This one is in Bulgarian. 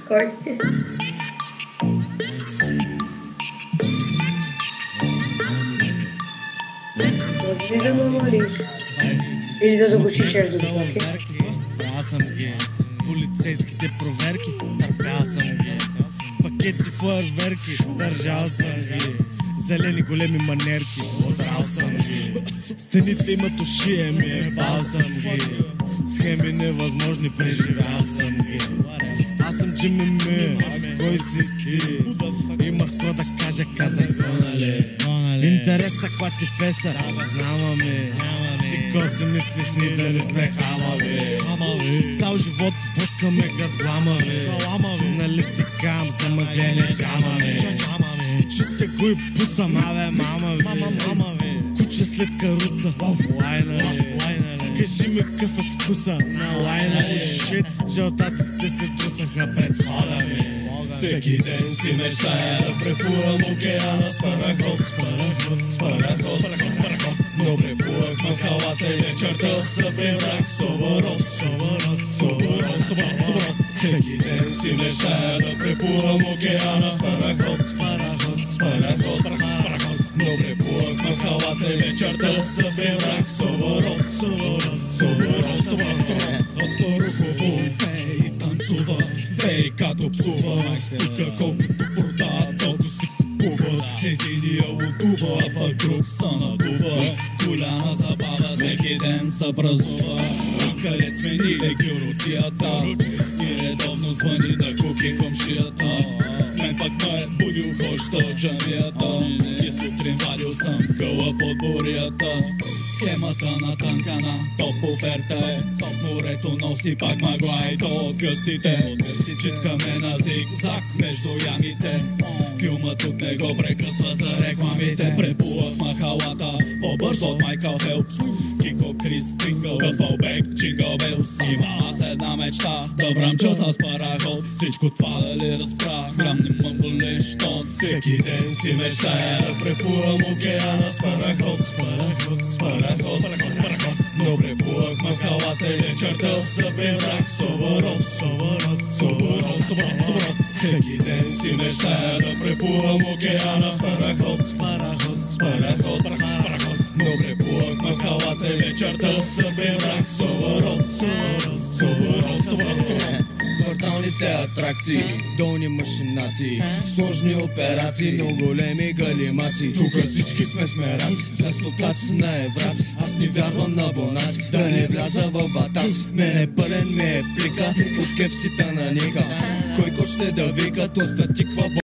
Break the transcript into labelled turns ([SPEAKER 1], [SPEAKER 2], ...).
[SPEAKER 1] Кой? Може ли да намалиш? Или да заглушиш ердоблоки?
[SPEAKER 2] Аз съм ги. Полицейските проверки, търпял съм ги. Пакети фойерверки, държал съм ги. Зелени големи манерки, отрал съм ги. Стените имат уши, ебал съм ги. Схеми невъзможни, преживял съм ги. Аз съм Джимми Ми, кой си ти? Имах какво да кажа, казах го, нали? Интереса, ква ти феса, знамаме. Цико си мислиш, ни да не сме хамави. Цял живот пускаме гад гламави. Нали ти кам, за мъглени джамави. Чистя го и пуцам, абе мама ви. Куче след каруца, лайнали. Кажи ми какъв е вкуса на лайнали. Шит, жълтаците се трусаха пред входа ми.
[SPEAKER 3] Всеки ден си мечтая да преплувам океана с параход, с параход. Но преплувах махалата и вечерта се преврах в соборот. Всеки ден си мечтая да преплувам океана с параход, с параход. Но преплувах махалата и вечерта се преврах в соборот. Аспарухово пее и танцува, вей като псува. Тука колкото продават, толкова си купува. Единия лудува, а пък друг се надува. Голяма забава, всеки ден се празнува. Къдет сменили гюротията и редовно звъни да куки комшията. Мен пак ме е будил хоща от джамията и сутрин вадил съм гъла под бурята. Схемата на танкана, топ оферта е. Морето носи пак мъгла и то от гъстите. Читкаме на зигзаг между ямите. Филмът от него прекъсват за рекламите. Препулах махалата по-бързо от Майкъл Фелпс. Кико Крис Крингъл, Къфълбек, Джингъл Белс. Имам аз една мечта, да брамча с параход. Всичко това дали разпра, грам не мъмбъл нещо. Всеки ден си мечтая да преплувам океана с параход, с параход. Но преплувах махалата и вечерта се преврах в соборот. Всеки ден си мечтая да преплувам океана с параход, с параход. Но преплувах махалата и вечерта се преврах в соборот.
[SPEAKER 4] Кварталните атракции, долни машинации, сложни операции, но големи галимаци. Тука всички сме смераци, за стотаци на евраци. Аз не вярвам на бонаци, да не вляза в батаци. Мене пълен ми е плика, от кепсите на Ника. Кой кот ще да вика, то статиква.